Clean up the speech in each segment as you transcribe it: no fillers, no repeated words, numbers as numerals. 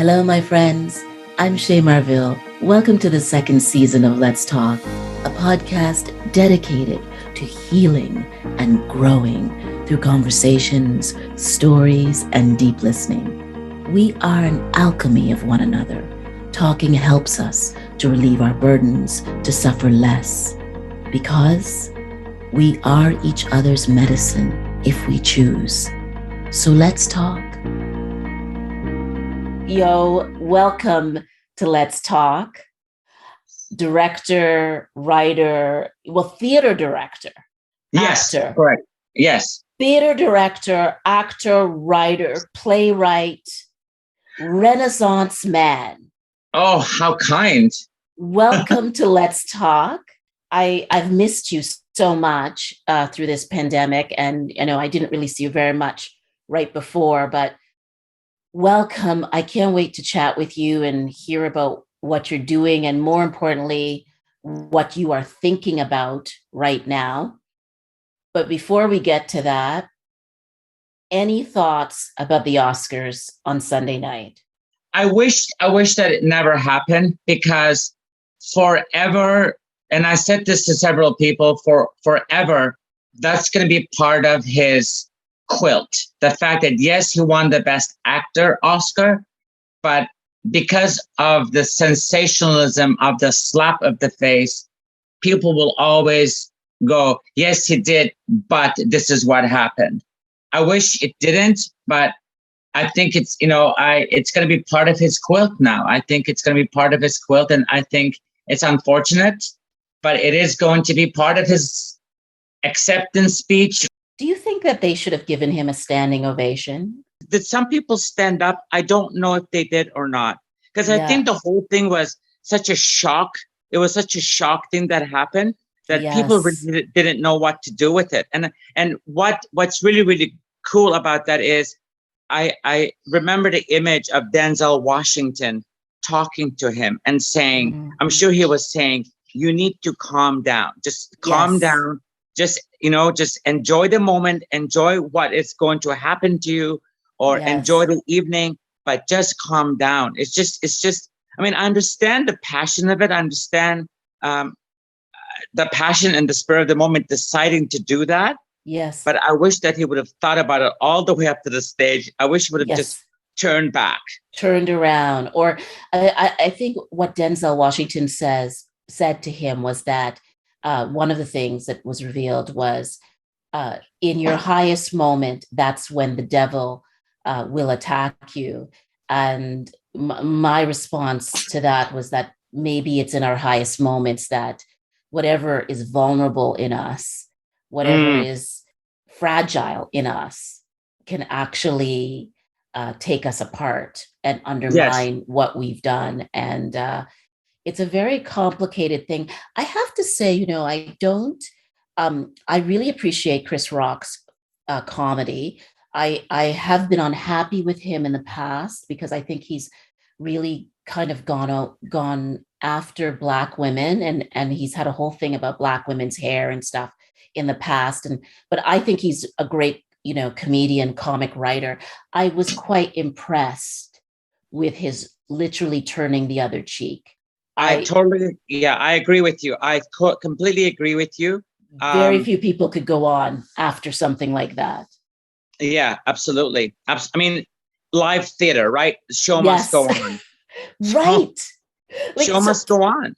Hello, my friends. I'm Shay Marville. Welcome to the second season of Let's Talk, a podcast dedicated to healing and growing through conversations, stories, and deep listening. We are an alchemy of one another. Talking helps us to relieve our burdens, to suffer less, because we are each other's medicine if we choose. So let's talk. Yo, welcome to Let's Talk. Director, writer, theater director. Yes, actor. correct. Yes. Theater director, actor, writer, playwright, Renaissance man. Oh, how kind. Welcome to Let's Talk. I've missed you so much through this pandemic, and I didn't really see you very much right before, but welcome. I can't wait to chat with you and hear about what you're doing, and more importantly, what you are thinking about right now. But before we get to that, any thoughts about the Oscars on Sunday night? I wish that it never happened, because forever, and I said this to several people, forever, that's going to be part of his quilt. The fact that, yes, he won the Best Actor Oscar, but because of the sensationalism of the slap of the face, people will always go, yes, he did, but this is what happened. I wish it didn't, but I think it's, it's going to be part of his quilt now. I think it's going to be part of his quilt, and I think it's unfortunate, but it is going to be part of his acceptance speech. Do you think that they should have given him a standing ovation? Did some people stand up? I don't know if they did or not, because I think the whole thing was such a shock. It was such a shock thing that happened that people really didn't know what to do with it. And what's really, really cool about that is I remember the image of Denzel Washington talking to him and saying, I'm sure he was saying, you need to calm down, just calm down. Just enjoy the moment, enjoy what is going to happen to you, or enjoy the evening, but just calm down. It's just, I mean, I understand the passion of it. I understand the passion and the spirit of the moment deciding to do that. Yes. But I wish that he would have thought about it all the way up to the stage. I wish he would have just turned around. Or I think what Denzel Washington said to him was that one of the things that was revealed was in your highest moment, that's when the devil will attack you. And my response to that was that maybe it's in our highest moments that whatever is vulnerable in us, whatever is fragile in us, can actually take us apart and undermine what we've done. And it's a very complicated thing. I have to say, I really appreciate Chris Rock's comedy. I have been unhappy with him in the past because I think he's really kind of gone after Black women, and he's had a whole thing about Black women's hair and stuff in the past. But I think he's a great, comedian, comic writer. I was quite impressed with his literally turning the other cheek. I agree with you. I completely agree with you. Very few people could go on after something like that. Yeah, absolutely. I mean, live theater, right? The show must go on. Right. Show must go on.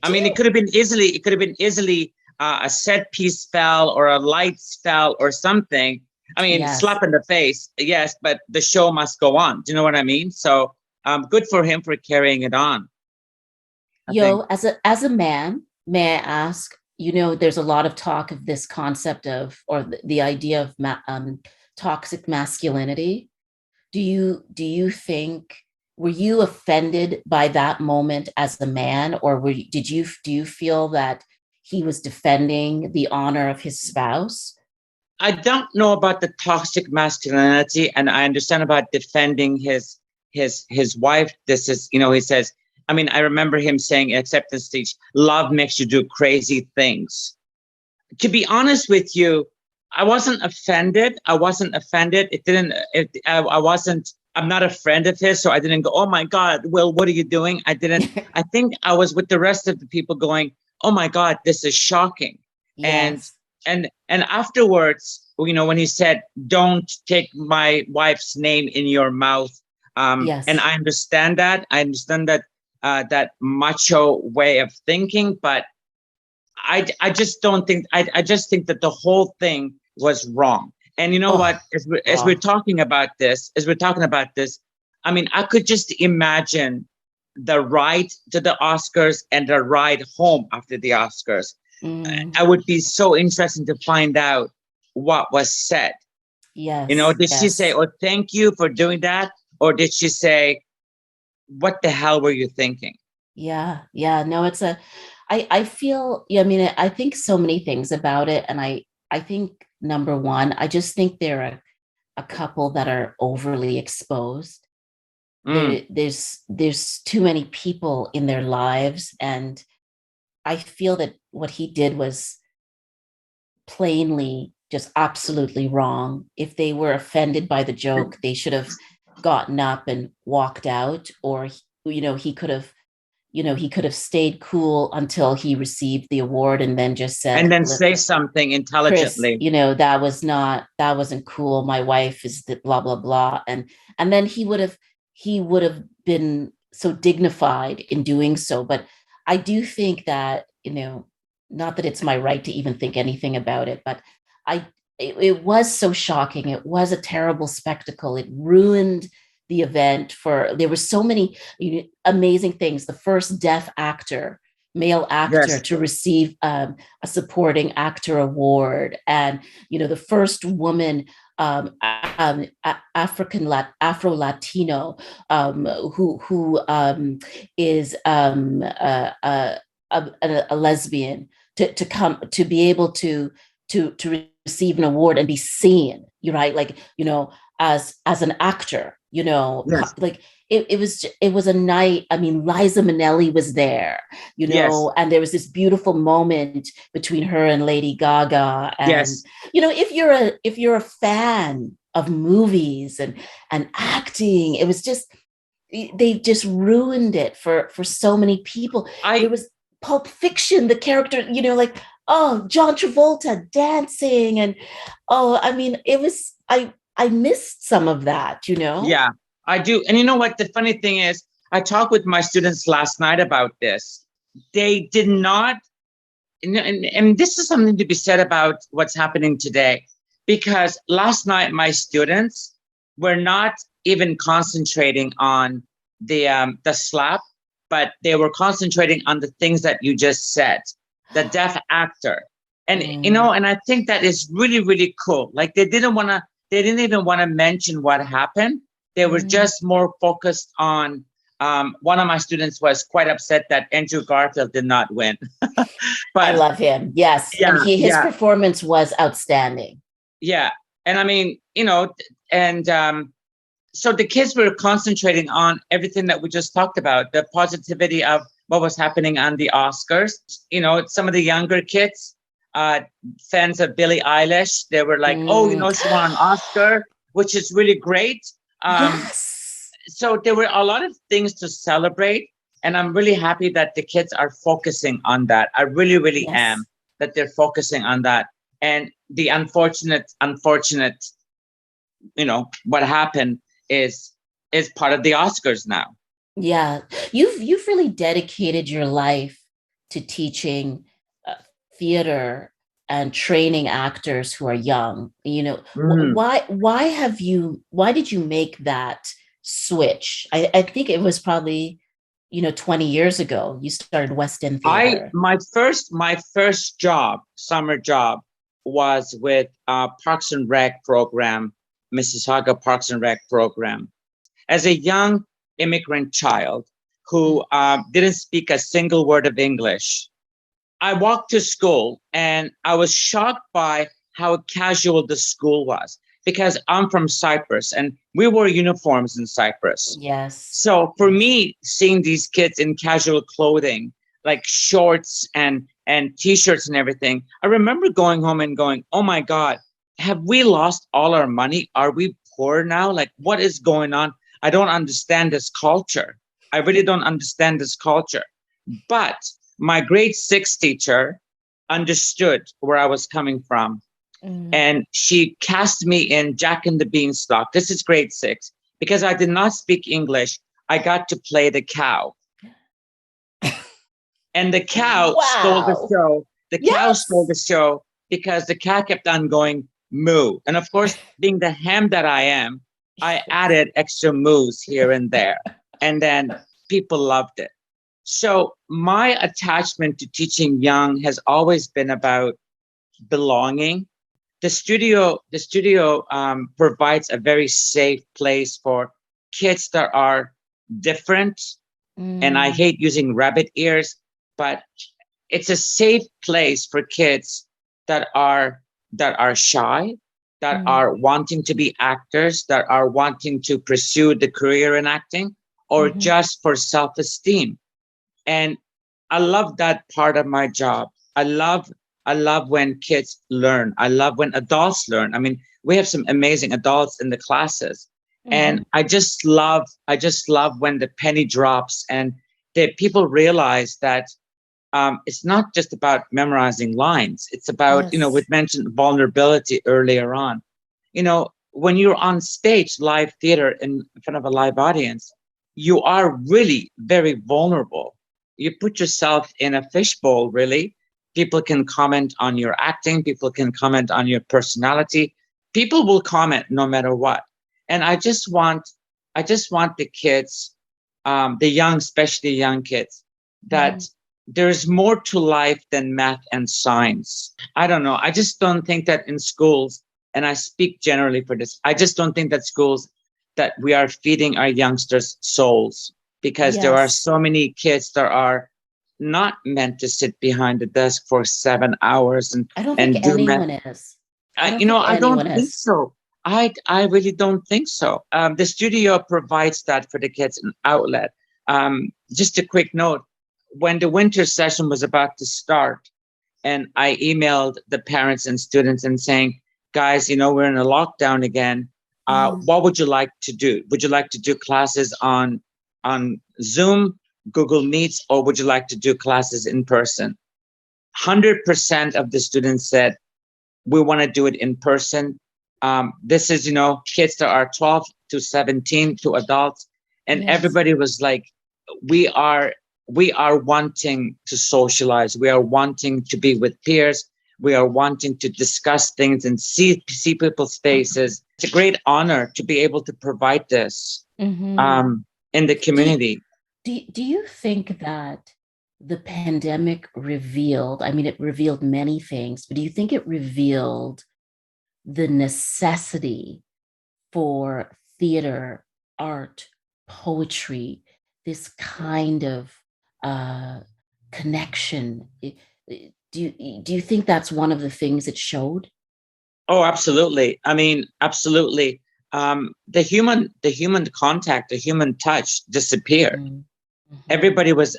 I mean, it could have been easily a set piece fell or a lights fell or something. I mean, slap in the face, yes, but the show must go on. Do you know what I mean? So good for him for carrying it on. As a man, may I ask, there's a lot of talk of this concept of, or the idea of toxic masculinity. Do you think, were you offended by that moment as a man, or do you feel that he was defending the honor of his spouse? I don't know about the toxic masculinity, and I understand about defending his wife. This is, he says, I mean, I remember him saying in acceptance speech, love makes you do crazy things. To be honest with you, I wasn't offended. I wasn't I'm not a friend of his, so I didn't go, oh my God, Will, what are you doing? I didn't. I think I was with the rest of the people going, oh my God, this is shocking. And Yes. and afterwards, when he said, don't take my wife's name in your mouth. And Yes. I understand that. I understand that that macho way of thinking, but I just don't think I just think that the whole thing was wrong. And you know Oh, what? As we're wrong. talking about this, I mean, I could just imagine the ride to the Oscars and the ride home after the Oscars. Mm, I would be so interested to find out what was said. yes. Did she say, Yes. "Oh, thank you for doing that," or did she say, "What the hell were you thinking?" Yeah. Yeah. No, I feel, yeah, I mean, I think so many things about it. And I think number one, I just think they're a couple that are overly exposed. Mm, There's too many people in their lives. And I feel that what he did was plainly just absolutely wrong. If they were offended by the joke, they should have gotten up and walked out, or he could have stayed cool until he received the award and then just and said, then look, say something Chris, intelligently. that wasn't cool. My wife is the blah blah blah. And then he would have been so dignified in doing so. But I do think that, not that it's my right to even think anything about it, but I it was so shocking. It was a terrible spectacle. It ruined the event. For there were so many amazing things. The first deaf actor, male actor, Yes, to receive a supporting actor award, and the first woman, Afro Latino, who is a lesbian, to come to be able to receive an award and be seen. You're right, like as an actor. yes, Like it was a night. I mean, Liza Minnelli was there, yes, and there was this beautiful moment between her and Lady Gaga. And yes. if you're a fan of movies and acting, it was just, they just ruined it for so many people. There I was Pulp Fiction, the character, like, oh, John Travolta dancing. And oh, I mean, I missed some of that. Yeah, I do. And you know what? The funny thing is, I talked with my students last night about this. They did not, and this is something to be said about what's happening today, because last night my students were not even concentrating on the slap, but they were concentrating on the things that you just said, the deaf actor. And Mm, and I think that is really, really cool. Like they didn't even want to mention what happened. They were mm. just more focused on one of my students was quite upset that Andrew Garfield did not win. I But love him. Yes. And yeah, his yeah, performance was outstanding. yeah. And I mean, and so the kids were concentrating on everything that we just talked about, the positivity of what was happening on the Oscars. Some of the younger kids, uh, fans of Billie Eilish, they were like, oh, Mm. she won an Oscar, which is really great. Um, Yes. so there were a lot of things to celebrate. And I'm really happy that the kids are focusing on that. I really, really am, Yes. that they're focusing on that. And the unfortunate, what happened is part of the Oscars now. Yeah. You've really dedicated your life to teaching uh, theater and training actors who are young. Mm. Why did you make that switch? I think it was probably 20 years ago you started West End I Theater. my first job, summer job, was with Parks and Rec program, Mississauga Parks and Rec program. As a young immigrant child who didn't speak a single word of English, I walked to school and I was shocked by how casual the school was, because I'm from Cypress and we wore uniforms in Cypress. Yes. So for Yes. me, seeing these kids in casual clothing, like shorts and t-shirts and everything, I remember going home and going, "Oh my God, have we lost all our money? Are we poor now? Like, what is going on?" I don't understand this culture. I really don't understand this culture. But my grade 6 teacher understood where I was coming from. And she cast me in Jack and the Beanstalk. This is grade 6. Because I did not speak English, I got to play the cow. And the cow stole the show. The cow stole the show because the cow kept on going moo. And of course, being the ham that I am, I added extra moos here and there. And then people loved it. So my attachment to teaching young has always been about belonging. The studio provides a very safe place for kids that are different. And I hate using rabbit ears, but it's a safe place for kids that are shy, that are wanting to be actors, that are wanting to pursue the career in acting, or just for self-esteem. And I love that part of my job. I love when kids learn. I love when adults learn. I mean, we have some amazing adults in the classes. And I just love when the penny drops and that people realize that it's not just about memorizing lines. It's about, we mentioned vulnerability earlier on. When you're on stage, live theater in front of a live audience, you are really very vulnerable. You put yourself in a fishbowl, really. People can comment on your acting. People can comment on your personality. People will comment no matter what. And I just want the kids, the young, especially young kids, that there's more to life than math and science. I don't know. I just don't think that in schools, and I speak generally for this, I just don't think that schools, that we are feeding our youngsters souls, because there are so many kids that are not meant to sit behind the desk for 7 hours and I don't think anyone is. I don't think so. I really don't think so. The studio provides that for the kids, an outlet. Just a quick note, when the winter session was about to start, and I emailed the parents and students and saying, guys, we're in a lockdown again. What would you like to do? Would you like to do classes on Zoom, Google Meets, or would you like to do classes in person? 100% of the students said, we want to do it in person. This is, kids that are 12 to 17 to adults. And everybody was like, we are wanting to socialize. We are wanting to be with peers. We are wanting to discuss things and see people's faces. It's a great honor to be able to provide this in the community. Do you think that the pandemic revealed, it revealed many things, but do you think it revealed the necessity for theater, art, poetry, this kind of connection? Do you think that's one of the things it showed? Oh, absolutely. Absolutely. The human contact, the human touch disappeared. Everybody was,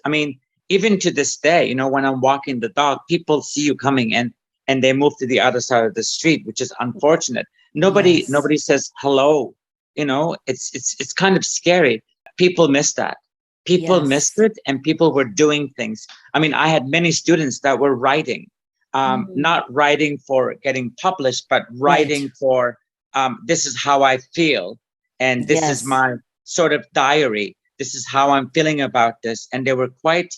even to this day, when I'm walking the dog, people see you coming in and they move to the other side of the street, which is unfortunate. Nobody says hello. It's kind of scary. People miss that. People missed it, and people were doing things. I had many students that were writing, not writing for getting published, but writing for, this is how I feel. And this is my sort of diary. This is how I'm feeling about this. And they were quite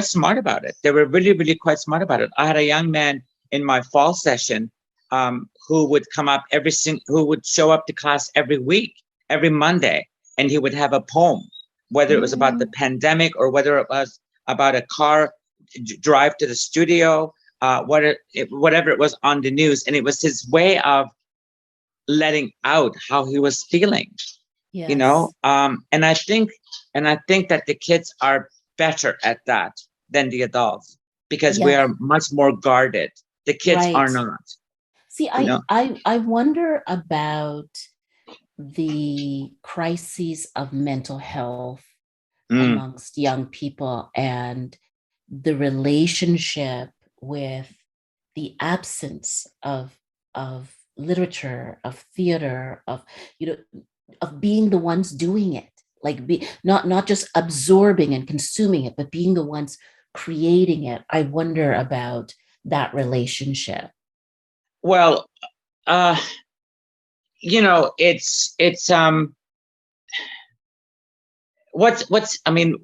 smart about it. They were really, really quite smart about it. I had a young man in my fall session who would come up who would show up to class every week, every Monday, and he would have a poem, whether it was about the pandemic or whether it was about a car drive to the studio, whatever it was on the news. And it was his way of letting out how he was feeling. And I think that the kids are better at that than the adults, because we are much more guarded. The kids are not. See, I wonder about the crises of mental health amongst young people and the relationship with the absence of literature, of theater, of of being the ones doing it, like not just absorbing and consuming it, but being the ones creating it. I wonder about that relationship. Well, uh, it's what's I mean,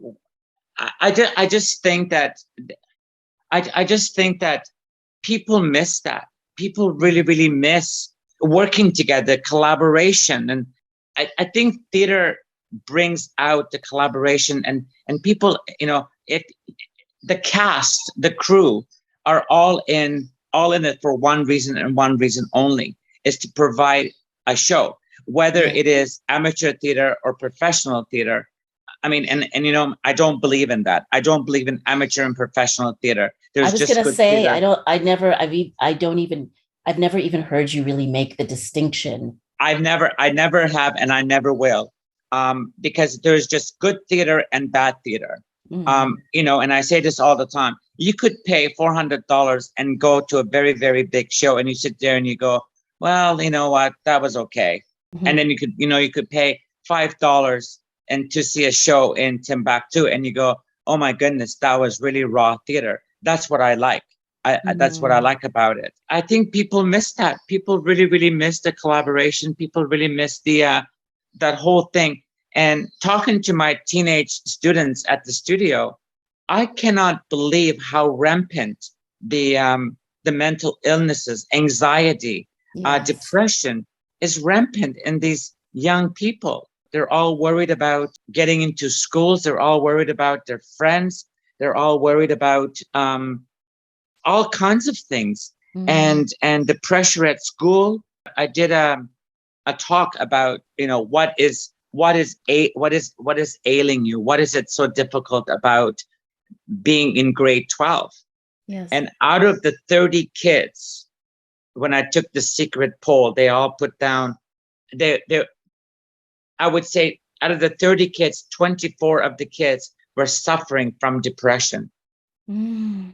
I just think that I just think that people miss that. People really, really miss working together, collaboration. And I think theater brings out the collaboration, and people, the cast, the crew are all in it for one reason and one reason only, is to provide a show, whether Yeah. it is amateur theater or professional theater. I mean, and I don't believe in that. I don't believe in amateur and professional theater. I There's was just gonna good say, theater. I've never even heard you really make the distinction. I never have, and I never will, because there's just good theater and bad theater. Mm. And I say this all the time. You could pay $400 and go to a very, very big show, and you sit there and you go, well, you know what, that was okay. Mm-hmm. And then you could pay $5 and to see a show in Timbuktu, and you go, oh my goodness, that was really raw theater. That's what I like. That's what I like about it. I think people miss that. People really, really miss the collaboration. People really miss the that whole thing. And talking to my teenage students at the studio, I cannot believe how rampant the mental illnesses, anxiety, Yes. depression is rampant in these young people. They're all worried about getting into schools. They're all worried about their friends. They're all worried about all kinds of things, Mm. and the pressure at school. I did a talk about what is ailing you, what is it so difficult about being in grade 12. Yes. And out of the 30 kids, when I took the secret poll, they all put down, they I would say out of the 30 kids, 24 of the kids were suffering from depression. Mm.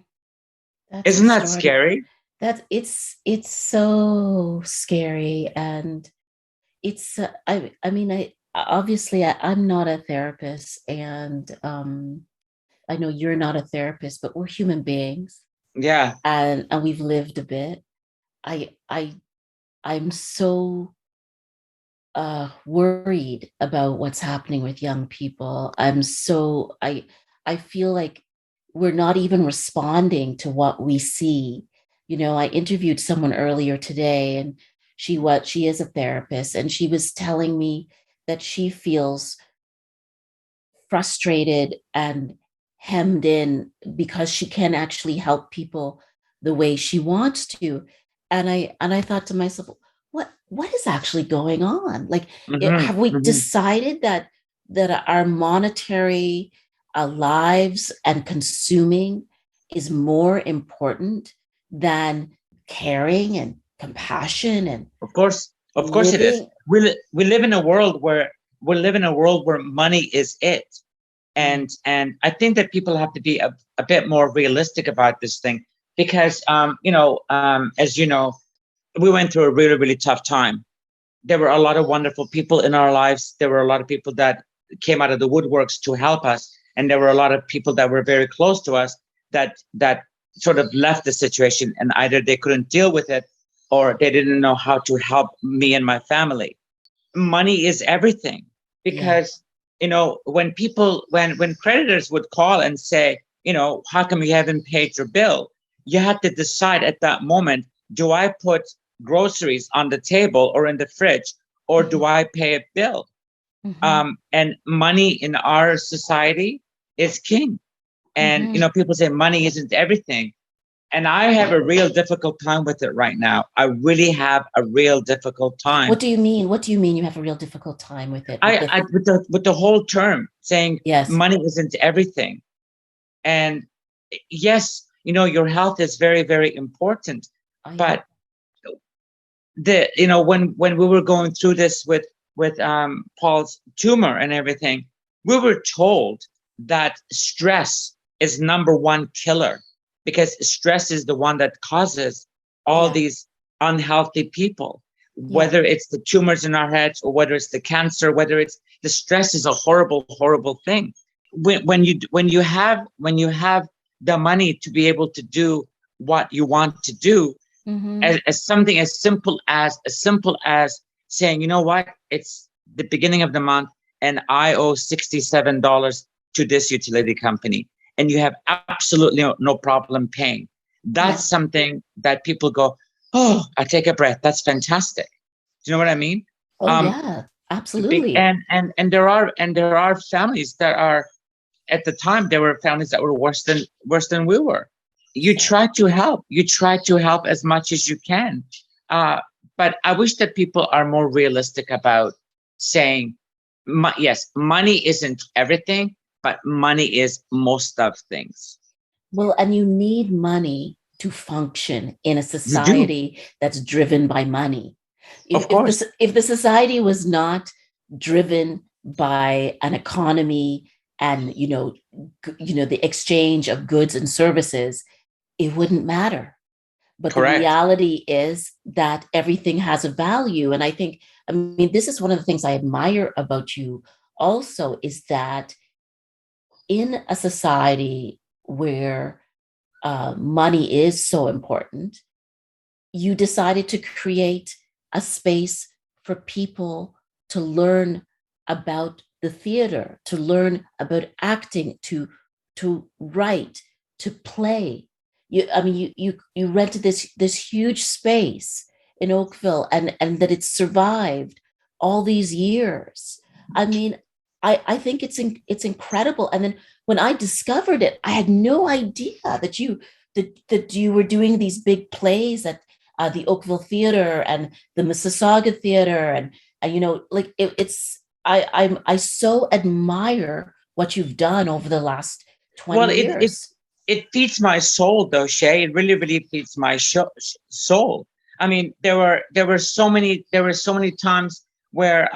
That's Isn't that extraordinary. scary? It's so scary, and it's I mean, I'm not a therapist, and I know you're not a therapist, but we're human beings, Yeah. and we've lived a bit. I I'm so worried about what's happening with young people. I feel like we're not even responding to what we see. I interviewed someone earlier today, and she is a therapist, and she was telling me that she feels frustrated and hemmed in because she can't actually help people the way she wants to. And I thought to myself, what is actually going on? Like, have we decided that our monetary lives and consuming is more important than caring and compassion and Of course it is. living? We live in a world where money is it. And I think that people have to be a bit more realistic about this thing, because as you know, we went through a really, really tough time. There were a lot of wonderful people in our lives. There were a lot of people that came out of the woodworks to help us, and there were a lot of people that were very close to us that sort of left the situation, and either they couldn't deal with it or they didn't know how to help me and my family. Money is everything, Yeah. because when creditors would call and say, how come you haven't paid your bill, you had to decide at that moment, do I put groceries on the table or in the fridge, or do I pay a bill? And money in our society is king. And people say money isn't everything, and I have a real difficult time with it right now. I really have a real difficult time. What do you mean? What do you mean you have a real difficult time with it? With the whole term saying Yes. money isn't everything. And yes, your health is very, very important. But when we were going through this with Paul's tumor and everything, we were told that stress is number one killer, because stress is the one that causes all these unhealthy people. whether it's the tumors in our heads or whether it's the cancer, whether it's the stress is a horrible, horrible thing. When you have the money to be able to do what you want to do, as something as simple as saying, you know what, it's the beginning of the month and I owe $67 to this utility company, and you have absolutely no problem paying. That's something that people go, oh, I take a breath. That's fantastic. Do you know what I mean? Oh yeah, absolutely. And there are families that are, at the time, there were families that were worse than we were. You try to help. You try to help as much as you can. But I wish that people are more realistic about saying, yes, money isn't everything, but money is most of things. Well, and you need money to function in a You do. society that's driven by money. Of course. If the society was not driven by an economy and the exchange of goods and services, it wouldn't matter. But Correct. the reality is that everything has a value. And I mean, this is one of the things I admire about you also, is that in a society where money is so important, you decided to create a space for people to learn about the theater, to learn about acting, to write, to play. You rented this huge space in Oakville, and that it's survived all these years. I mean, I think it's incredible. And then when I discovered it, I had no idea that you were doing these big plays at the Oakville Theater and the Mississauga Theater, and I so admire what you've done over the last 20 years. It feeds my soul, though, Shay. It really, really feeds my soul. I mean, there were so many times where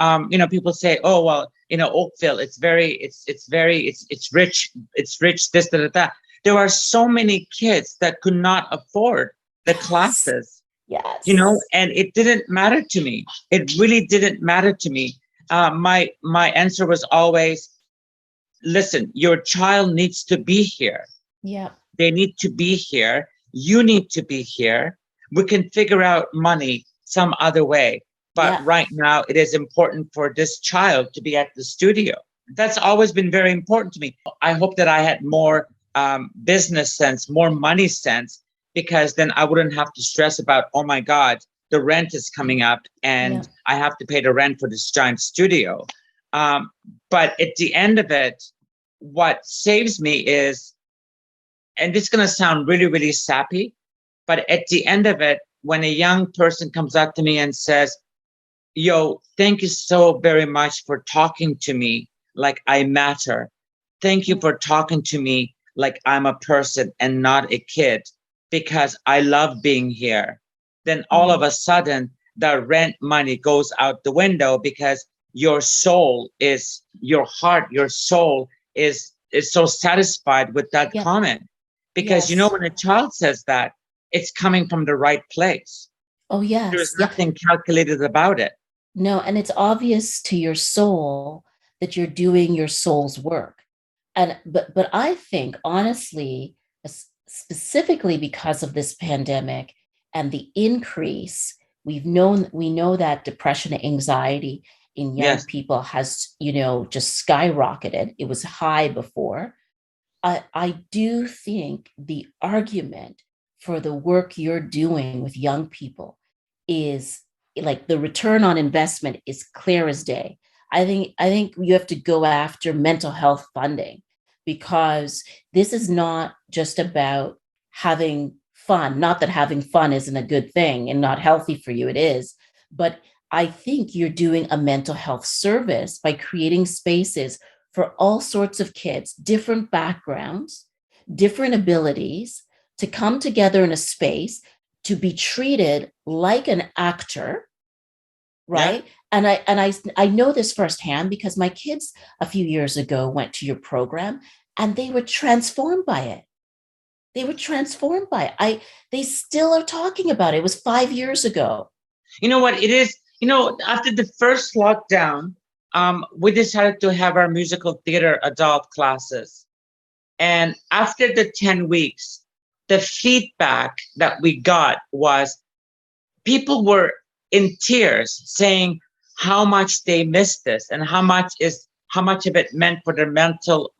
people say, oh well, Oakville, it's rich, this, that. There are so many kids that could not afford the classes. Yes. And it didn't matter to me. It really didn't matter to me. My answer was always, listen, your child needs to be here. Yeah. They need to be here. You need to be here. We can figure out money some other way. But right now, it is important for this child to be at the studio. That's always been very important to me. I hope that I had more business sense, more money sense, because then I wouldn't have to stress about, oh my God, the rent is coming up and I have to pay the rent for this giant studio. But at the end of it, what saves me is, and this is going to sound really, really sappy, but at the end of it, when a young person comes up to me and says, yo, thank you so very much for talking to me like I matter. Thank you for talking to me like I'm a person and not a kid, because I love being here. Then all of a sudden, the rent money goes out the window, because your soul is, your heart, your soul is so satisfied with that comment. Because when a child says that, it's coming from the right place. Oh, yes. There's nothing calculated about it. No, and it's obvious to your soul that you're doing your soul's work. But I think, honestly, specifically because of this pandemic and the increase, we know that depression and anxiety in young people has, just skyrocketed. It was high before. I do think the argument for the work you're doing with young people is, like, the return on investment is clear as day. I think you have to go after mental health funding, because this is not just about having fun. Not that having fun isn't a good thing and not healthy for you, it is. But I think you're doing a mental health service by creating spaces for all sorts of kids, different backgrounds, different abilities, to come together in a space to be treated like an actor, right? Yeah. And I know this firsthand, because my kids a few years ago went to your program and they were transformed by it. They still are talking about it. It was 5 years ago. You know what it is? After the first lockdown, we decided to have our musical theater adult classes. And after the 10 weeks, the feedback that we got was people were in tears saying how much they missed this and how much of it meant for their mental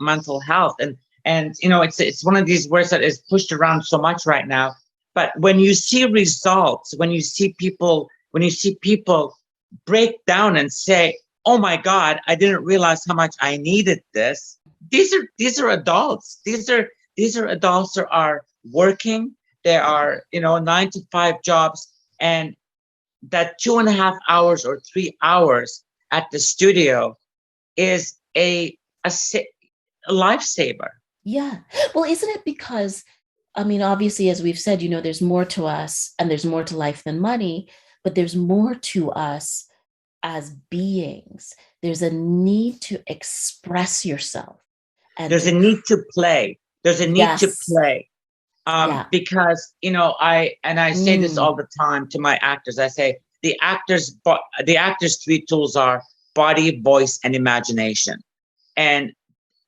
health. And it's one of these words that is pushed around so much right now. But when you see results, when you see people break down and say, oh my God, I didn't realize how much I needed this. These are adults. These are adults that are working. They are, 9 to 5 jobs, and that 2.5 hours or 3 hours at the studio is a lifesaver. Yeah. Well, isn't it because, I mean, obviously, as we've said, there's more to us and there's more to life than money, but there's more to us as beings. There's a need to express yourself. And there's a need to play. There's a need to play. Because, I say this all the time to my actors. I say the actors' 3 tools are body, voice, and imagination. And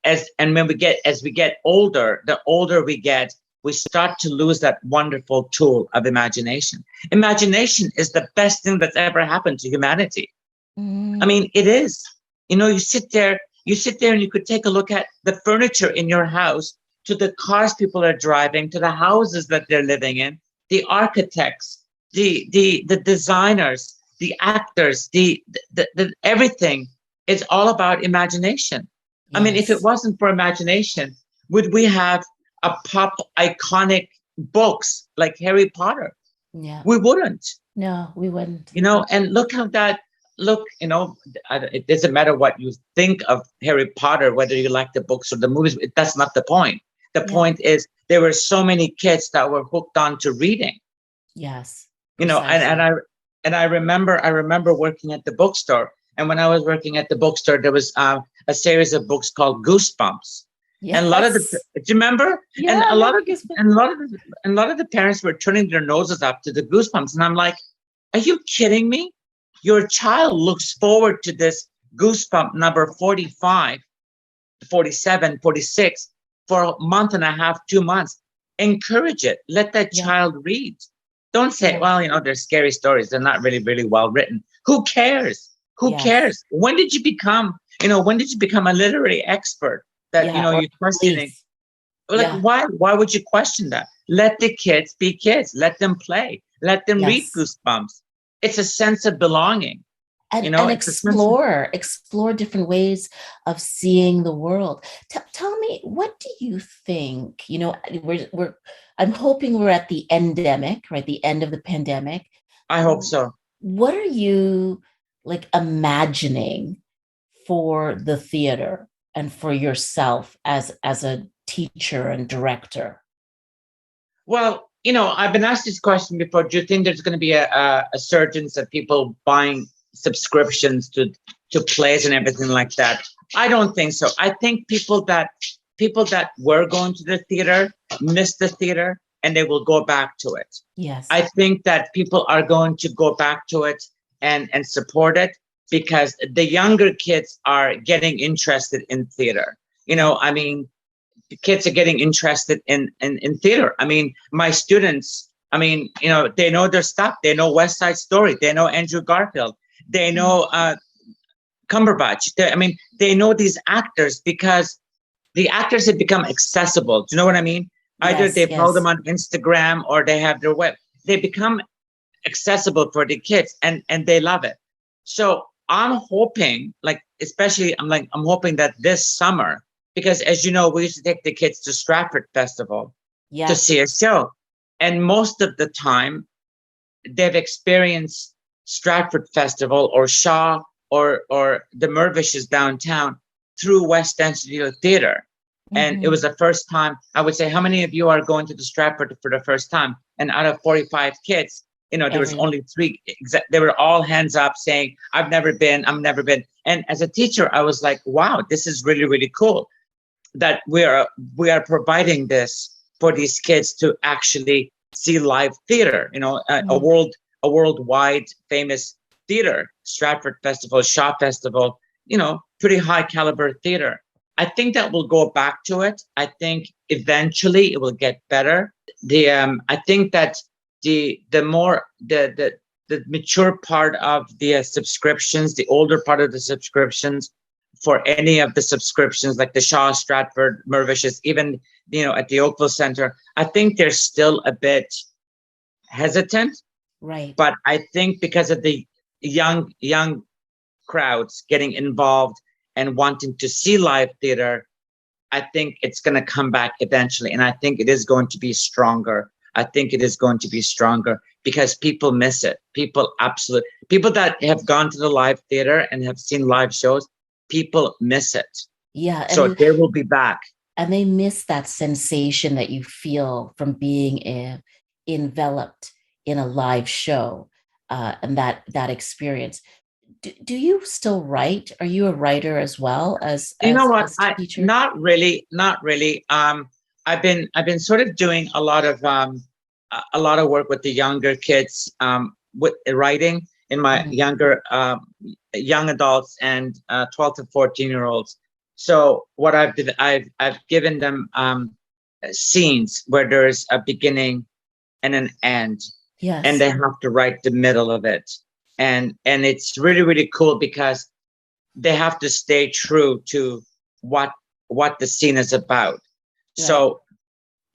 as we get older, the older we get, we start to lose that wonderful tool of imagination. Imagination is the best thing that's ever happened to humanity. I mean, it is. You sit there and you could take a look at the furniture in your house, to the cars people are driving, to the houses that they're living in, the architects, the designers, the actors, the everything is all about imagination. Yes. I mean, if it wasn't for imagination, would we have a pop iconic books like Harry Potter? Yeah. We wouldn't. No, we wouldn't. And look how that it doesn't matter what you think of Harry Potter, whether you like the books or the movies. That's not the point. The point is there were so many kids that were hooked on to reading. Yes. Precisely. And I remember working at the bookstore. And when I was working at the bookstore, there was a series of books called Goosebumps. Yes. And a lot of do you remember? Yeah, and a lot of the parents were turning their noses up to the Goosebumps. And I'm like, are you kidding me? Your child looks forward to this Goosebump number 45, 47, 46 for a month and a half, 2 months. Encourage it. Let that child read. Don't say, well, they're scary stories. They're not really, really well written. Who cares? Who cares? When did you become a literary expert that, you're questioning? Like, why would you question that? Let the kids be kids. Let them play. Let them read Goosebumps. It's a sense of belonging. And explore different ways of seeing the world. Tell me, what do you think? I'm hoping we're at the endemic, right? The end of the pandemic. I hope so. What are you imagining for the theater and for yourself as a teacher and director? Well, I've been asked this question before. Do you think there's going to be a surgence of people buying subscriptions to plays and everything like that? I don't think so. I think people that were going to the theater miss the theater and they will go back to it. Yes. I think that people are going to go back to it and support it because the younger kids are getting interested in theater. I mean, the kids are getting interested in theater. I mean, my students, they know their stuff. They know West Side Story. They know Andrew Garfield. They know Cumberbatch. They know these actors because the actors have become accessible. Do you know what I mean? Either they follow them on Instagram or they have their web. They become accessible for the kids and they love it. So I'm hoping, I'm hoping that this summer, because as you know, we used to take the kids to Stratford Festival to see a show. And most of the time they've experienced Stratford Festival or Shaw or the Mirvishes downtown through West End Studio Theater. And it was the first time. I would say, how many of you are going to the Stratford for the first time? And out of 45 kids, there was only 3. They were all hands up saying, I've never been. And as a teacher, I was like, wow, this is really, really cool that we are providing this for these kids to actually see live theater, a a worldwide famous theater, Stratford Festival, Shaw Festival, pretty high caliber theater. I think that we'll go back to it. I think eventually it will get better. I think that the mature part of the subscriptions, the older part of the subscriptions, for any of the subscriptions like the Shaw, Stratford, Mervish's, even at the Oakville Center, I think they're still a bit hesitant. Right. But I think because of the young crowds getting involved and wanting to see live theater, I think it's going to come back eventually. And I think it is going to be stronger. I think it is going to be stronger because people miss it. People that have gone to the live theater and have seen live shows, people miss it. Yeah. So they will be back. And they miss that sensation that you feel from being enveloped in a live show, and that experience. Do you still write? Are you a writer as well as a teacher? Not really. I've been sort of doing a lot of work with the younger kids, with writing in my younger young adults and 12 to 14-year-olds. So what I've given them scenes where there's a beginning and an end. Yes. And they have to write the middle of it. And it's really, really cool because they have to stay true to what the scene is about. Right. So,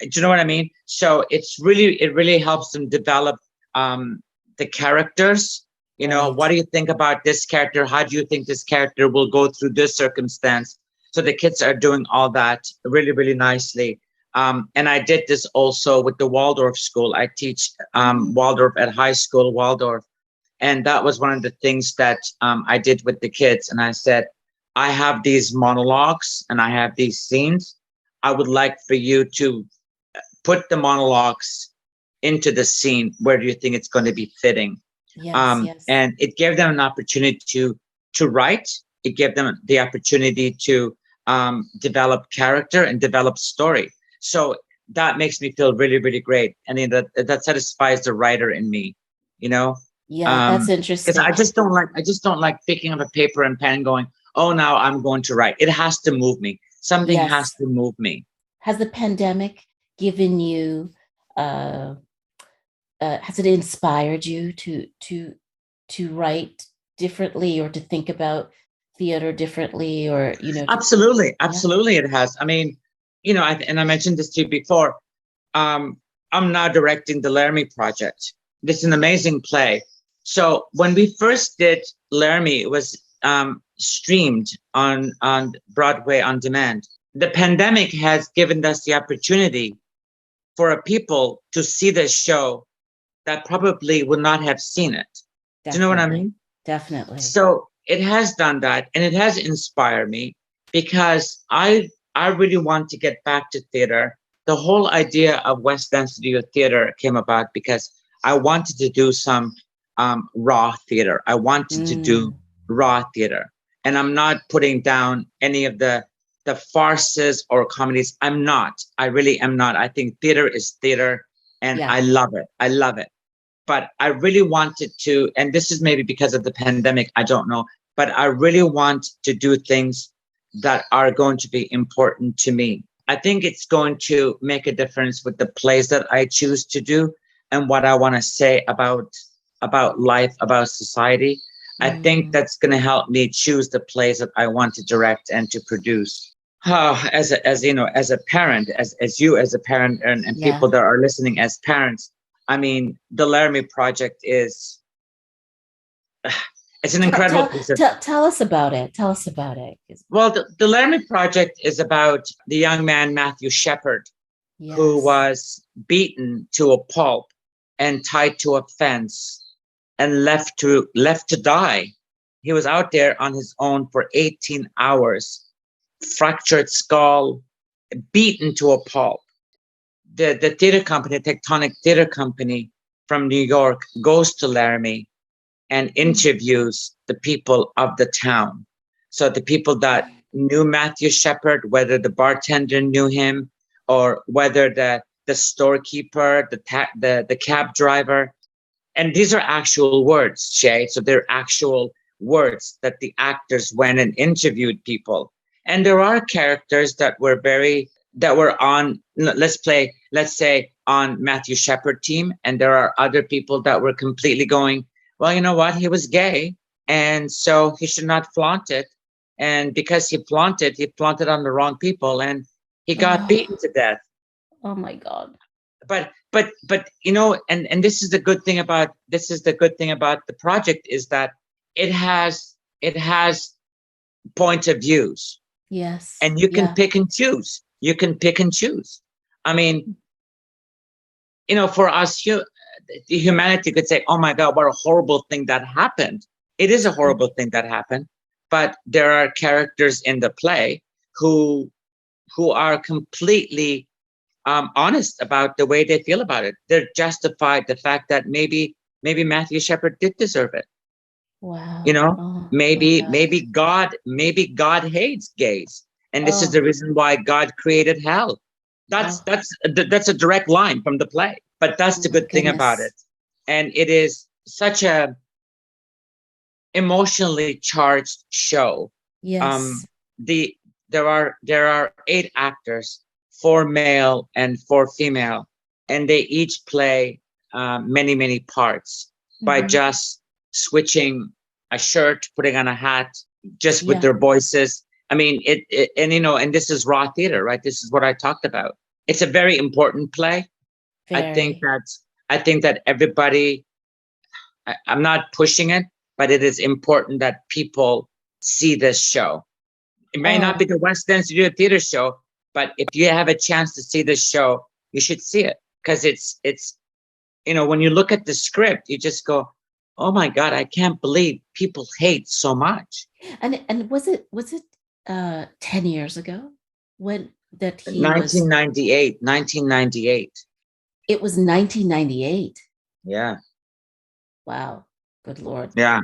do you know what I mean? So it really helps them develop the characters. Right. What do you think about this character? How do you think this character will go through this circumstance? So the kids are doing all that really, really nicely. And I did this also with the Waldorf school. I teach Waldorf at high school, Waldorf. And that was one of the things that I did with the kids. And I said, I have these monologues and I have these scenes. I would like for you to put the monologues into the scene. Where do you think it's going to be fitting? Yes. And it gave them an opportunity to write. It gave them the opportunity to develop character and develop story. So that makes me feel really, really great. And that satisfies the writer in me, Yeah, that's interesting. Because I just don't like picking up a paper and pen and going, oh, now I'm going to write. It has to move me. Something has to move me. Has the pandemic given you, has it inspired you to write differently or to think about theater differently or, Absolutely. It has. I mean, and I mentioned this to you before. I'm now directing the Laramie Project. This is an amazing play. So when we first did Laramie, it was streamed on Broadway on demand. The pandemic has given us the opportunity for people to see this show that probably would not have seen it. Definitely. Do you know what I mean? Definitely. So it has done that, and it has inspired me because I really want to get back to theater. The whole idea of West End Studio Theater came about because I wanted to do some raw theater. I wanted to do raw theater. And I'm not putting down any of the farces or comedies. I'm not. I really am not. I think theater is theater, and I love it. I love it. But I really wanted to, and this is maybe because of the pandemic, I don't know, but I really want to do things that are going to be important to me. I think it's going to make a difference with the plays that I choose to do and what I want to say about life, about society. I think that's going to help me choose the plays that I want to direct and to produce. As a parent, as you as a parent, and people that are listening as parents, I mean, the Laramie Project is it's an incredible piece of... Tell us about it. Tell us about it. Well, the Laramie Project is about the young man, Matthew Shepard, who was beaten to a pulp and tied to a fence and left to die. He was out there on his own for 18 hours, fractured skull, beaten to a pulp. The theater company, Tectonic Theater Company from New York, goes to Laramie and interviews the people of the town. So the people that knew Matthew Shepard, whether the bartender knew him or whether the storekeeper, the cab driver, And these are actual words, Shay. So they're actual words that the actors went and interviewed people. And there are characters that were on, let's say on Matthew Shepard team. And there are other people that were completely going, well, you know what? He was gay. And so he should not flaunt it. And because he flaunted on the wrong people, and he got beaten to death. Oh my God. But and this is the good thing about the project, is that it has point of views. Yes. And you can pick and choose. I mean, for us, humanity could say, oh my God, what a horrible thing that happened. It is a horrible thing that happened. But there are characters in the play who are completely honest about the way they feel about it. They're justified the fact that maybe Matthew Shepard did deserve it. Wow. Maybe God hates gays, and this is the reason why God created hell. That's a direct line from the play, but that's the good thing about it. And it is such a emotionally charged show. Yes. There are 8 actors, 4 male and 4 female, and they each play many parts by just switching a shirt, putting on a hat, just with their voices. I mean, and this is raw theater, right? This is what I talked about. It's a very important play. Very. I think that everybody, I'm not pushing it, but it is important that people see this show. It may not be the West End Studio Theater show, but if you have a chance to see this show, you should see it, because it's when you look at the script, you just go, oh my God, I can't believe people hate so much. And was it 10 years ago when that he 1998. It was 1998. Yeah. Wow. Good Lord. Yeah.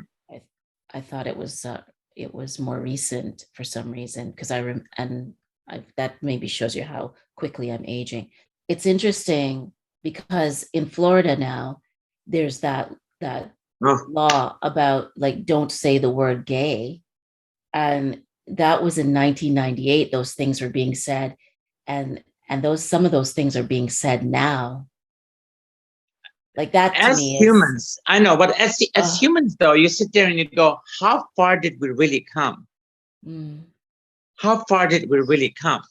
I thought it was more recent for some reason, because that maybe shows you how quickly I'm aging. It's interesting because in Florida now, there's that law about, like, don't say the word gay. And that was in 1998. Those things were being said. And some of those things are being said now. Like that to me humans, I know, but as humans, though, you sit there and you go, how far did we really come? How far did we really come?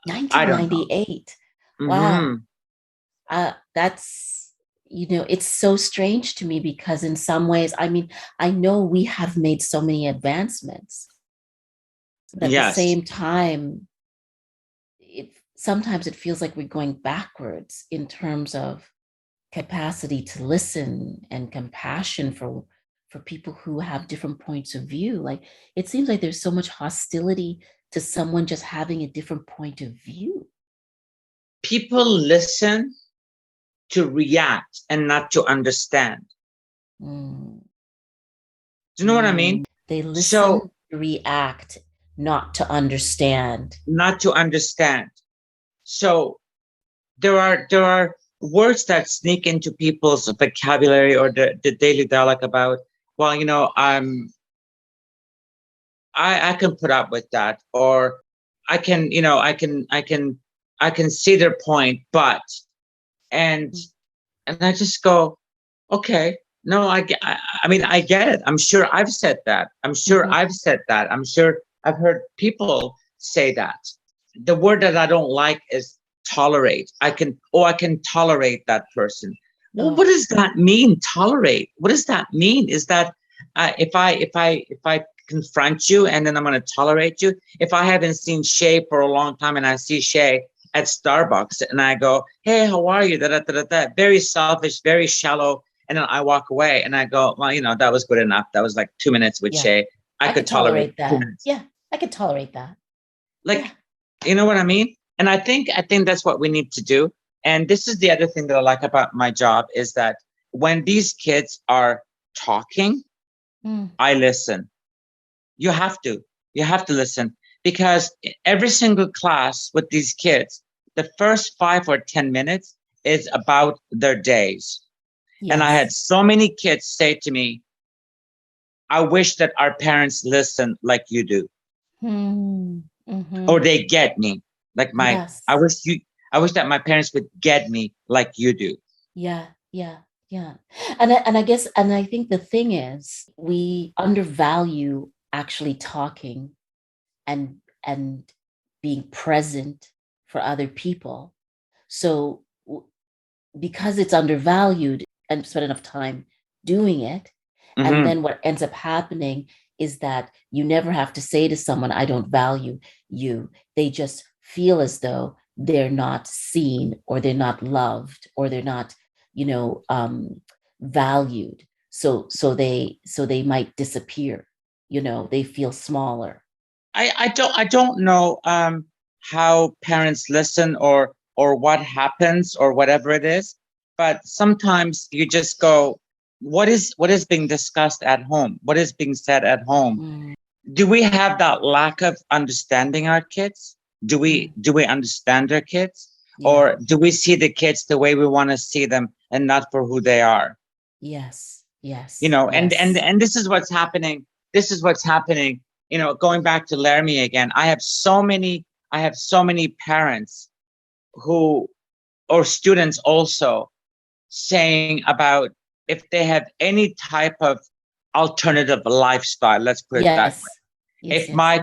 1998. Wow. That's, it's so strange to me, because in some ways, I mean, I know we have made so many advancements, but at the same time, sometimes it feels like we're going backwards in terms of capacity to listen and compassion for people who have different points of view. Like, it seems like there's so much hostility to someone just having a different point of view. People listen to react and not to understand. Do you know what I mean? They listen to react, not to understand. Not to understand. So there are words that sneak into people's vocabulary or the daily dialogue about, well, I can put up with that, or I can see their point, but, and I just go, okay, no, I mean, I get it. I'm sure I've said that. I'm sure I've heard people say that. The word that I don't like is tolerate. I can tolerate that person. Well, what does that mean? Tolerate. What does that mean? Is that if I confront you and then I'm going to tolerate you? If I haven't seen Shay for a long time and I see Shay at Starbucks and I go, hey, how are you? Very selfish, very shallow. And then I walk away and I go, well, that was good enough. That was like 2 minutes with Shay. I could tolerate that. Yeah, I could tolerate that. You know what I mean? And I think that's what we need to do. And this is the other thing that I like about my job, is that when these kids are talking, I listen. You have to listen, because every single class with these kids, the first 5 or 10 minutes is about their days. And I had Yes. so many kids say to me, I wish that our parents listen like you do. Or they get me. Like Yes. I wish that my parents would get me like you do. Yeah. Yeah. Yeah. And I guess, and I think the thing is, we undervalue actually talking and being present for other people. So because it's undervalued and spend enough time doing it, and Mm-hmm. then what ends up happening is that you never have to say to someone, I don't value you. They just feel as though they're not seen, or they're not loved, or they're not, valued. So they might disappear. They feel smaller. I don't know how parents listen or what happens or whatever it is, but sometimes you just go, what is being discussed at home? What is being said at home? Mm. Do we have that lack of understanding our kids? Do we understand our kids? Yeah. Or do we see the kids the way we want to see them and not for who they are? Yes. Yes. And this is what's happening. This is what's happening. Going back to Laramie again, I have so many parents who, or students also, saying about if they have any type of alternative lifestyle, let's put it that Yes. way. Yes. If Yes. my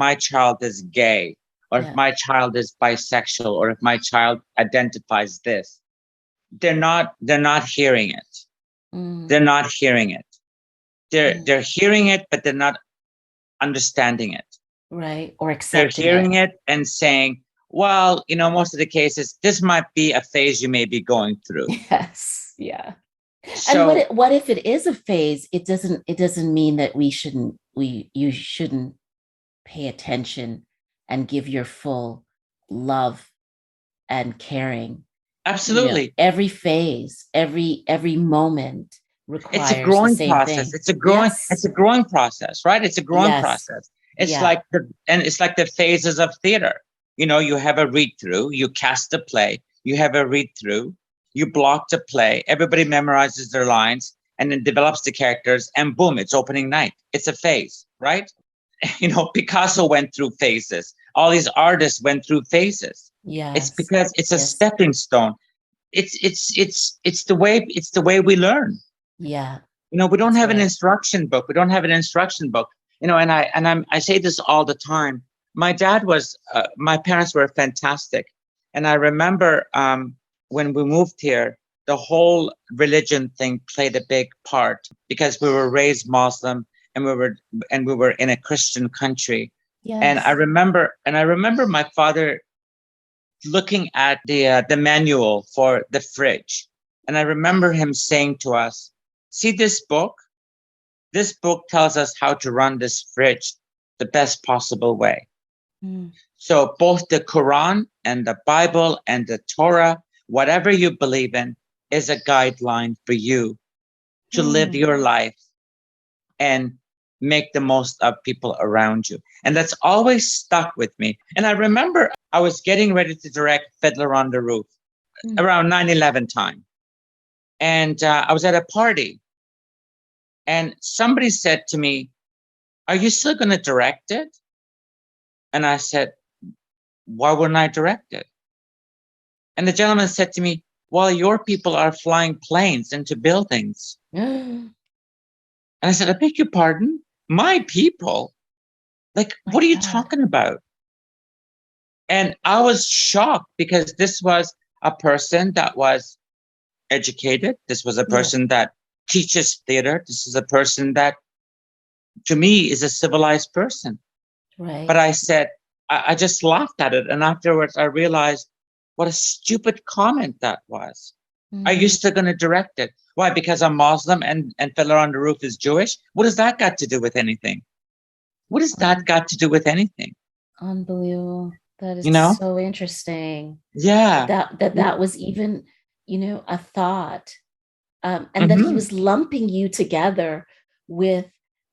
child is gay, or if Yeah. my child is bisexual, or if my child identifies this, they're not hearing it. Mm. They're not hearing it. They're Mm. they're hearing it, but they're not understanding it. Right. Or They're accepting it. hearing it and saying, well, most of the cases, this might be a phase you may be going through. Yes. Yeah. And So what if it is a phase? It doesn't mean that you shouldn't pay attention and give your full love and caring. absolutely, Every phase, every moment it's a requires the growing same process. thing. It's a growing, Yes. it's a growing process, right? It's a growing Yes. process. It's Yeah. like the phases of theater. You have a read through, you cast a play, you have a read through, you block the play, everybody memorizes their lines and then develops the characters, and boom, it's opening night. It's a phase, right? Picasso went through phases. All these artists went through phases. It's Yes. because it's a Yes. stepping stone. It's the way we learn. Yeah. We don't That's have an right. instruction book. We don't have an instruction book. And I say this all the time. My parents were fantastic, and I remember when we moved here, the whole religion thing played a big part because we were raised Muslim, and we were in a Christian country. And I Yes. remember my father looking at the manual for the fridge, and I remember him saying to us, "See this book? This book tells us how to run this fridge the best possible way." Mm. So both the Quran and the Bible and the Torah, whatever you believe in, is a guideline for you to live Mm. your life and make the most of people around you. And that's always stuck with me. And I remember I was getting ready to direct Fiddler on the Roof Mm. around 9/11 time. And I was at a party, and somebody said to me, "Are you still going to direct it?" And I said, "Why wouldn't I direct it?" And the gentleman said to me, "Well, your people are flying planes into buildings." My And I said, "I beg your pardon? My people? Like, what are you God. talking about?" And I was shocked because this was a person that was educated. This was a Yeah. person that teaches theater. This is a person that, to me, is a civilized person. But Right. I said, I just laughed at it. And afterwards, I realized what a stupid comment that was. Are you Mm. still going to direct it? Why? Because I'm Muslim and Fiddler on the Roof is Jewish? What does that got to do with anything? What has that got to do with anything? Unbelievable. That is You know? so interesting. Yeah. That was even, a thought. And that he Hmm. was lumping you together with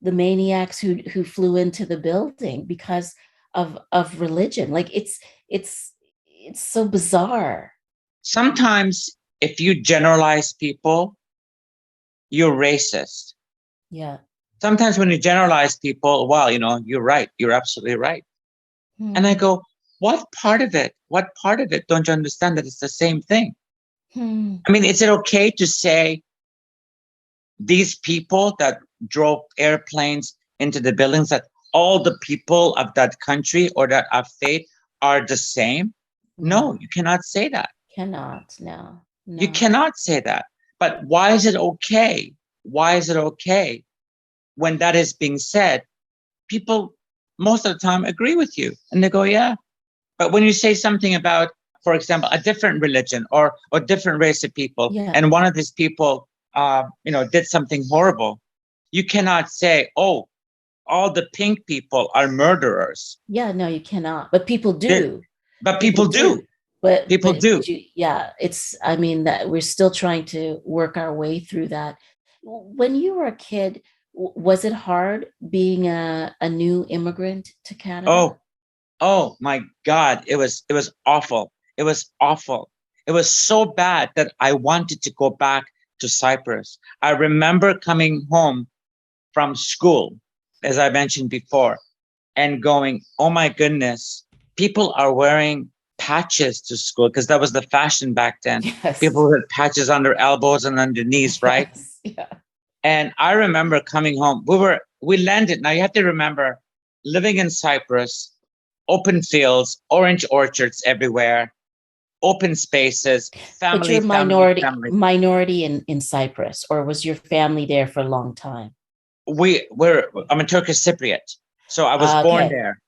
the maniacs who flew into the building because of religion. Like it's so bizarre. Sometimes if you generalize people, you're racist. Yeah. Sometimes when you generalize people, well, you're right. You're absolutely right. And I go, what part of it don't you understand that it's the same thing? I mean, is it okay to say these people that drove airplanes into the buildings, that all the people of that country or that of faith are the same? No, you cannot say that. Cannot. No. You cannot say that. But why is it okay? Why is it okay when that is being said? People most of the time agree with you and they go, yeah. But when you say something about, for example, a different religion or different race of people, and one of these people, did something horrible, you cannot say, oh, all the pink people are murderers. Yeah, no, you cannot. But people do. But people do. But people do. I mean, that we're still trying to work our way through that. When you were a kid, was it hard being a new immigrant to Canada? Oh my God. It was awful. It was awful. It was so bad that I wanted to go back to Cypress. I remember coming home from school, as I mentioned before, and going, oh my goodness, people are wearing patches to school, because that was the fashion back then. Yes. People had patches on their elbows and on their knees, right? Yes. Yeah. And I remember coming home. We landed. Now you have to remember, living in Cyprus, open fields, orange orchards everywhere, open spaces, family. But you're family. minority in Cyprus, or was your family there for a long time? I'm a Turkish Cypriot. So I was born there.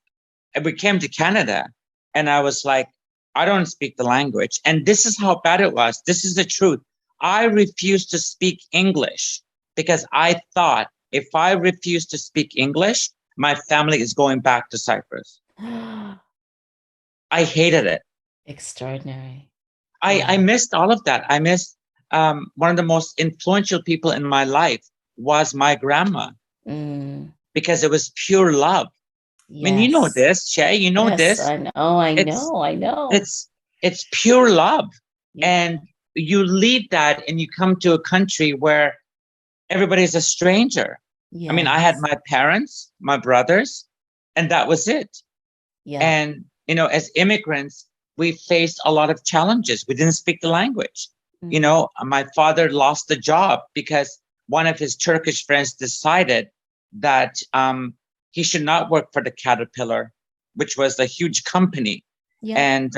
And we came to Canada and I was like, I don't speak the language. And this is how bad it was. This is the truth. I refused to speak English because I thought if I refuse to speak English, my family is going back to Cyprus. I hated it. Extraordinary. I missed all of that. I missed one of the most influential people in my life was my grandma, because it was pure love. Yes. I mean, you know this, Shay, you know this. I know. It's pure love. Yeah. And you leave that and you come to a country where everybody's a stranger. Yes. I mean, I had my parents, my brothers, and that was it. Yeah. And, as immigrants, we faced a lot of challenges. We didn't speak the language. My father lost the job because one of his Turkish friends decided that he should not work for the Caterpillar, which was a huge company. Yeah. And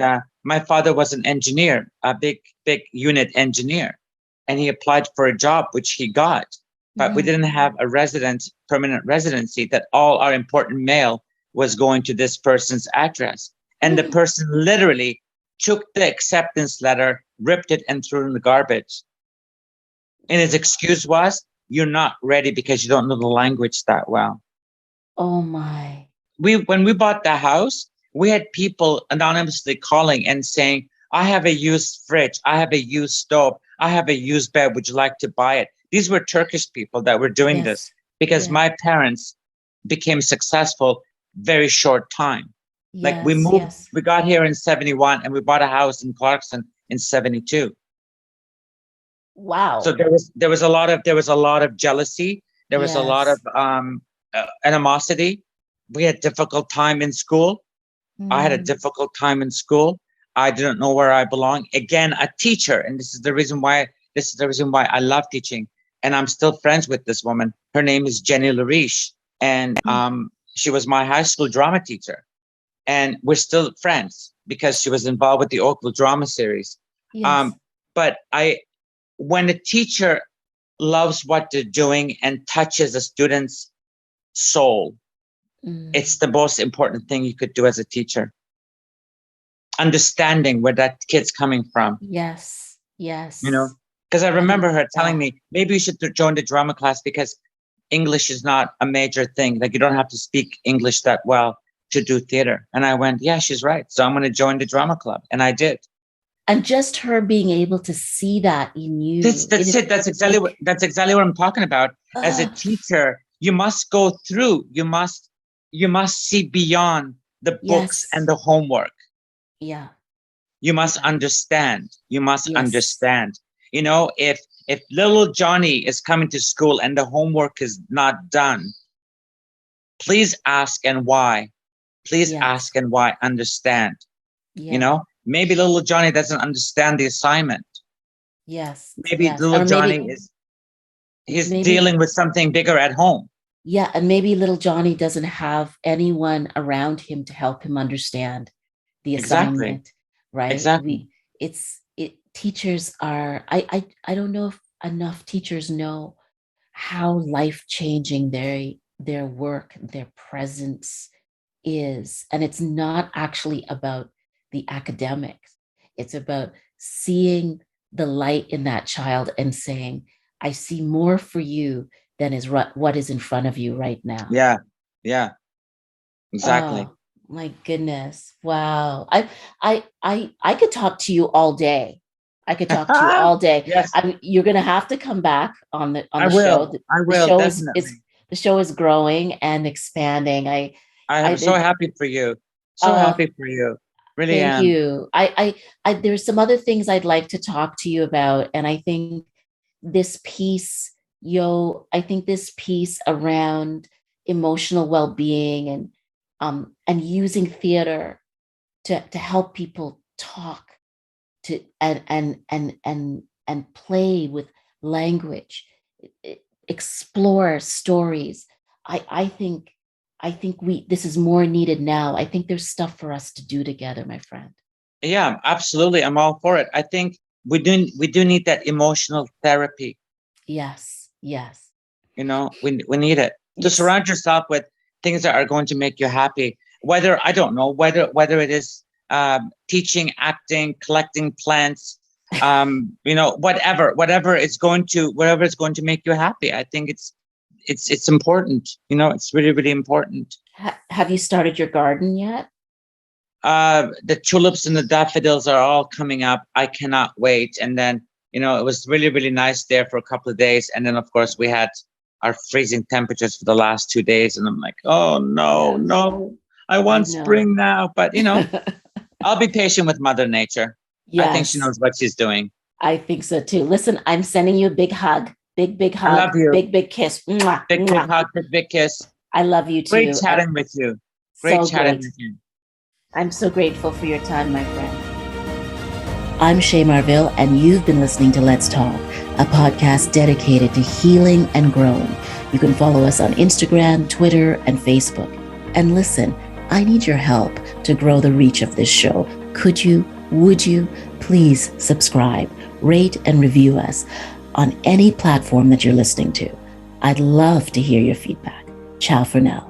my father was an engineer, a big unit engineer. And he applied for a job, which he got. But we didn't have a permanent residency, that all our important mail was going to this person's address. And the person literally took the acceptance letter, ripped it, and threw it in the garbage. And his excuse was, you're not ready because you don't know the language that well. Oh my. When we bought the house, we had people anonymously calling and saying, I have a used fridge, I have a used stove, I have a used bed, would you like to buy it? These were Turkish people that were doing this because my parents became successful very short time. Like we moved, we got here in 71 and we bought a house in Clarkson in 72. Wow. So there was a lot of jealousy. There was a lot of animosity. We had difficult time in school. I had a difficult time in school. I didn't know where I belong. Again, a teacher, and this is the reason why I love teaching. And I'm still friends with this woman. Her name is Jenny Lariche, and she was my high school drama teacher. And we're still friends because she was involved with the Oakville drama series. Yes. But when a teacher loves what they're doing and touches a student's soul, it's the most important thing you could do as a teacher. Understanding where that kid's coming from. Yes. Because I remember her telling me, maybe you should join the drama class because English is not a major thing. Like you don't have to speak English that well to do theater. And I went, yeah, she's right. So I'm going to join the drama club. And I did. And just her being able to see that in you. That's it. That's exactly what I'm talking about. As a teacher, you must go through, you must see beyond the books and the homework. Yeah. You must understand. You must Yes. understand. You know, if little Johnny is coming to school and the homework is not done, please ask and why. Please Yes. ask and why. Understand. Yeah. You know, maybe little Johnny doesn't understand the assignment. Yes. Maybe Yes. little Or Johnny he's dealing with something bigger at home. Yeah, and maybe little Johnny doesn't have anyone around him to help him understand the assignment, right? Exactly. Teachers are, I don't know if enough teachers know how life-changing their work, their presence is. And it's not actually about the academics. It's about seeing the light in that child and saying, I see more for you than is what is in front of you right now. Yeah. Yeah. Exactly. Oh my goodness. Wow. I could talk to you all day. I could talk to you all day. Yes. You're gonna have to come back on the I show. will. I will, The show definitely. the show is growing and expanding. I'm so happy for you. So happy for you. Really thank am. you. There's some other things I'd like to talk to you about. And I think this piece, I think this piece around emotional well-being and using theater to help people talk to and play with language, explore stories. I think this is more needed now. I think there's stuff for us to do together, my friend. Yeah, absolutely. I'm all for it. I think we do need that emotional therapy. Yes. Yes. You know, we need it to surround yourself with things that are going to make you happy. Whether, I don't know, whether it is teaching, acting, collecting plants, you know, whatever is going to make you happy. I think it's important. You know, it's really, really important. Have you started your garden yet? The tulips and the daffodils are all coming up. I cannot wait. And then, you know, it was really, really nice there for a couple of days. And then, of course, we had our freezing temperatures for the last 2 days. And I'm like, oh, no, I want spring now. But, you know, I'll be patient with Mother Nature. Yes. I think she knows what she's doing. I think so, too. Listen, I'm sending you a big hug. Big hug. I love you. Big kiss. Mwah, big hug. Big kiss. I love you, too. Great chatting with you. Great chatting with you. I'm so grateful for your time, my friend. I'm Shay Marville, and you've been listening to Let's Talk, a podcast dedicated to healing and growing. You can follow us on Instagram, Twitter, and Facebook. And listen, I need your help to grow the reach of this show. Would you please subscribe, rate, and review us on any platform that you're listening to? I'd love to hear your feedback. Ciao for now.